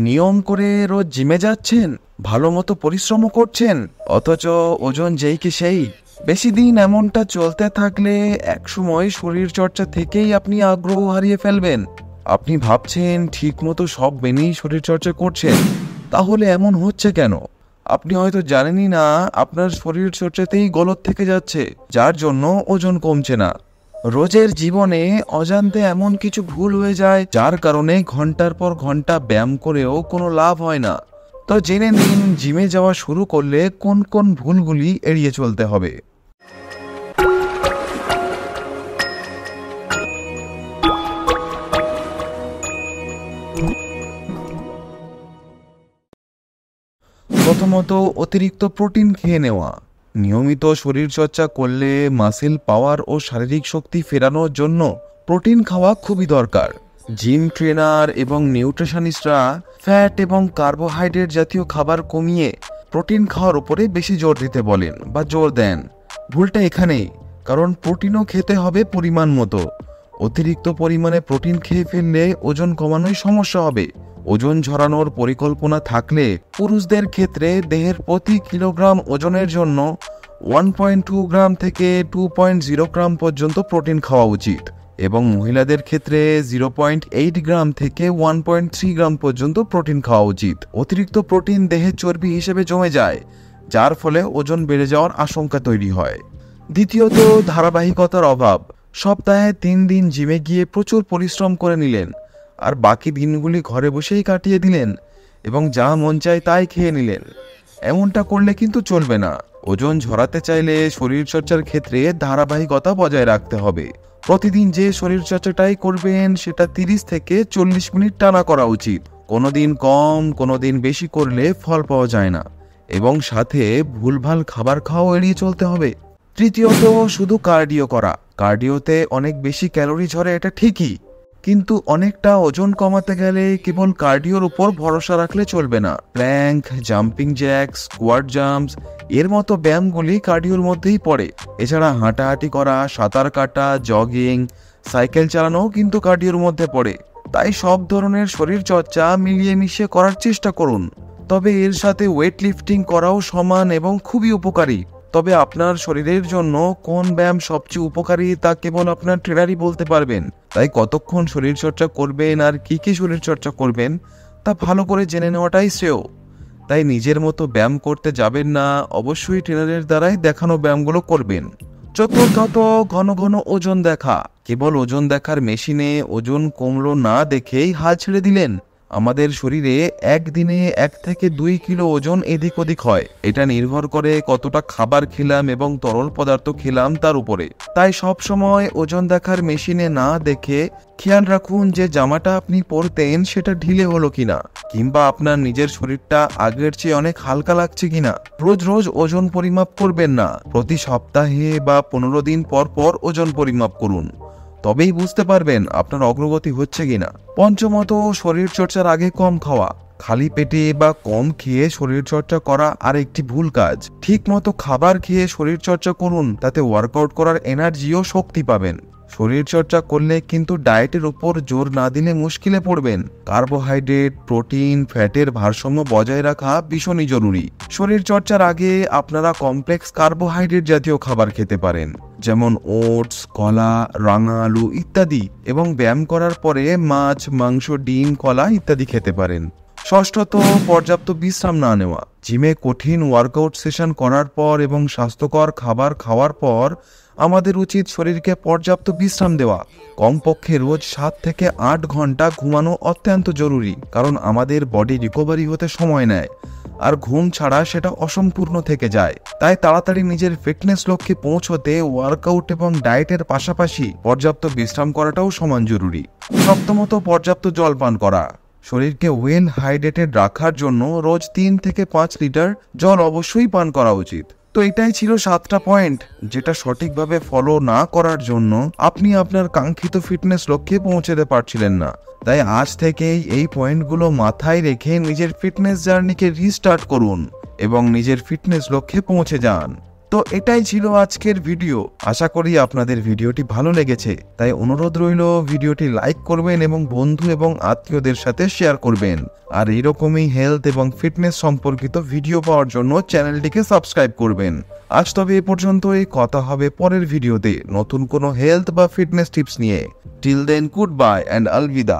নিয়ম করে রোজ জিমে যাচ্ছেন, ভালো মতো পরিশ্রমও করছেন, অথচ ওজন যেই কি সেই। বেশি দিন এমনটা চলতে থাকলে একসময় শরীর চর্চা থেকেই আপনি আগ্রহ হারিয়ে ফেলবেন। আপনি ভাবছেন ঠিক মতো সব মেনেই শরীর চর্চা করছেন, তাহলে এমন হচ্ছে কেন? আপনি হয়তো জানেনই না আপনার শরীর চর্চাতেই গলদ থেকে যাচ্ছে, যার জন্য ওজন কমছে না। রোজের জীবনে অজান্তে এমন কিছু ভুল হয়ে যায় যার কারণে ঘন্টার পর ঘন্টা ব্যায়াম করেও কোনো লাভ হয় না। তো জেনে নিন জিমে যাওয়া শুরু করলে কোন কোন ভুলগুলি এড়িয়ে চলতে হবে। প্রথমত, অতিরিক্ত প্রোটিন খেয়ে নেওয়া। নিয়মিত শরীরচর্চা করলে মাসেল পাওয়ার ও শারীরিক শক্তি ফেরানোর জন্য প্রোটিন খাওয়া খুবই দরকার। জিম ট্রেনার এবং নিউট্রিশনিস্টরা ফ্যাট এবং কার্বোহাইড্রেট জাতীয় খাবার কমিয়ে প্রোটিন খাওয়ার উপরে বেশি জোর দিতে বলেন বা জোর দেন। ভুলটা এখানেই, কারণ প্রোটিনও খেতে হবে পরিমাণ মতো। অতিরিক্ত পরিমাণে প্রোটিন খেয়ে ফেললে ওজন কমানোই সমস্যা হবে। ওজন ঝরানোর পরিকল্পনা থাকলে পুরুষদের ক্ষেত্রে দেহের প্রতি কিলোগ্রাম ওজনের জন্য 1.2 গ্রাম থেকে 2.0 গ্রাম পর্যন্ত প্রোটিন খাওয়া উচিত, এবং মহিলাদের ক্ষেত্রে 0.8 গ্রাম থেকে 1.3 গ্রাম পর্যন্ত প্রোটিন খাওয়া উচিত। অতিরিক্ত প্রোটিন দেহে চর্বি হিসেবে জমে যায়, যার ফলে ওজন বেড়ে যাওয়ার আশঙ্কা তৈরি হয়। দ্বিতীয়ত, ধারাবাহিকতার অভাব। সপ্তাহে 3 দিন জিমে গিয়ে প্রচুর পরিশ্রম করে নিলেন, আর বাকি দিনগুলি ঘরে বসেই কাটিয়ে দিলেন এবং যা মন চায় তাই খেয়ে নিলেন। এমনটা করলে কিন্তু চলবে না। ওজন ঝরাতে চাইলে শরীরচর্চার ক্ষেত্রে ধারাবাহিকতা বজায় রাখতে হবে। প্রতিদিন যে শরীরচর্চাটাই করবেন সেটা 30 থেকে 40 মিনিট টানা করা উচিত। কোনোদিন কম কোনোদিন বেশি করলে ফল পাওয়া যায় না, এবং সাথে ভুলভাল খাবার খাওয়াও এড়িয়ে চলতে হবে। তৃতীয়ত, শুধু কার্ডিও করা। কার্ডিওতে অনেক বেশি ক্যালোরি ঝরে, এটা ঠিকই, কিন্তু অনেকটা ওজন কমাতে গেলে কেবল কার্ডিওর উপর ভরসা রাখলে চলবে না। Plank, jumping jacks, squat jumps এর মতো ব্যায়ামগুলি কার্ডিওর মধ্যেই পড়ে। এছাড়া হাঁটাহাঁটি করা, সাঁতার কাটা, জগিং, সাইকেল চালানোও কিন্তু কার্ডিওর মধ্যে পড়ে। তাই সব ধরনের শরীর চর্চা মিলিয়ে মিশিয়ে করার চেষ্টা করুন। তবে এর সাথে ওয়েট লিফটিং করাও সমান এবং খুবই উপকারী। তবে আপনার শরীরের জন্য কোন ব্যায়াম সবচেয়ে উপকারী তা কেবল আপনার ট্রেনারই বলতে পারবেন। তাই কতক্ষণ শরীরচর্চা করবেন আর কি কি শরীরচর্চা করবেন তা ভালো করে জেনে নেওয়াটাই শ্রেয়। তাই নিজের মতো ব্যায়াম করতে যাবেন না, অবশ্যই ট্রেনারের দ্বারাই দেখানো ব্যায়ামগুলো করবেন। চতুর্থত, ঘন ঘন ওজন দেখা। কেবল ওজন দেখার মেশিনে ওজন কমলো না দেখেই হাল ছেড়ে দিলেন। আমাদের শরীরে একদিনে 1 থেকে 2 কিলো ওজন এদিক ওদিক হয়। এটা নির্ভর করে কতটা খাবার খেলাম এবং তরল পদার্থ খেলাম তার উপরে। তাই সব সময় ওজন দেখার মেশিনে না দেখে খেয়াল রাখুন যে জামাটা আপনি পরতেন সেটা ঢিলে হলো কিনা, কিংবা আপনার নিজের শরীরটা আগের চেয়ে অনেক হালকা লাগছে কিনা। রোজ রোজ ওজন পরিমাপ করবেন না, প্রতি সপ্তাহে বা 15 দিন পর পর ওজন পরিমাপ করুন, তবেই বুঝতে পারবেন আপনার অগ্রগতি হচ্ছে কিনা। পঞ্চমত, শরীর চর্চার আগে কম খাওয়া। খালি পেটে বা কম খেয়ে শরীর চর্চা করা আর একটি ভুল কাজ। ঠিক মতো খাবার খেয়ে শরীর চর্চা করুন, তাতে ওয়ার্কআউট করার এনার্জি ও শক্তি পাবেন। শরীর চর্চা করলে কিন্তু ডায়েটের উপর জোর না দিলে মুশকিলে পড়বেন। কার্বোহাইড্রেট, প্রোটিন, ফ্যাটের ভারসাম্য বজায় রাখা ভীষণই জরুরি। শরীর চর্চার আগে আপনারা কমপ্লেক্স কার্বোহাইড্রেট জাতীয় খাবার খেতে পারেন, যেমন ওটস, কলা, রাঙা আলু ইত্যাদি, এবং ব্যায়াম করার পরে মাছ, মাংস, ডিম, কলা ইত্যাদি খেতে পারেন। ষষ্ঠত, পর্যাপ্ত বিশ্রাম না নেওয়া। জিমে কঠিন ওয়ার্কআউট সেশন করার পর এবং স্বাস্থ্যকর খাবার খাওয়ার পর আমাদের উচিত শরীরকে পর্যাপ্ত বিশ্রাম দেওয়া। কমপক্ষে রোজ 7 থেকে 8 ঘন্টা ঘুমানো অত্যন্ত জরুরি, কারণ আমাদের বডি রিকভারি হতে সময় নেয়, আর ঘুম ছাড়া সেটা অসম্পূর্ণ থেকে যায়। তাই তাড়াতাড়ি নিজের ফিটনেস লক্ষ্যে পৌঁছতে ওয়ার্কআউট এবং ডায়েটের পাশাপাশি পর্যাপ্ত বিশ্রাম করাটাও সমান জরুরি। সপ্তমত, পর্যাপ্ত জল পান করা। শরীরকে ওয়েল হাইড্রেটেড রাখার জন্য রোজ 3 থেকে 5 লিটার জল অবশ্যই পান করা উচিত। তো এটাই ছিল 7টা পয়েন্ট, যেটা সঠিকভাবে ফলো না করার জন্য আপনি আপনার কাঙ্ক্ষিত ফিটনেস লক্ষ্যে পৌঁছাতে পারছিলেন না। তাই আজ থেকেই এই পয়েন্টগুলো মাথায় রেখে নিজের ফিটনেস জার্নিকে রিস্টার্ট করুন এবং নিজের ফিটনেস লক্ষ্যে পৌঁছে যান। তো এটাই ছিল আজকের ভিডিও। আশা করি আপনাদের ভিডিওটি ভালো লেগেছে, তাই অনুরোধ রইল ভিডিওটি লাইক করবেন এবং বন্ধু এবং আত্মীয়দের সাথে শেয়ার করবেন। আর এইরকমই হেলথ এবং ফিটনেস সম্পর্কিত ভিডিও পাওয়ার জন্য চ্যানেলটিকে সাবস্ক্রাইব করবেন। আজ তবে এ পর্যন্তই, কথা হবে পরের ভিডিওতে নতুন কোনো হেলথ বা ফিটনেস টিপস নিয়ে। Till then, good bye and Alvida.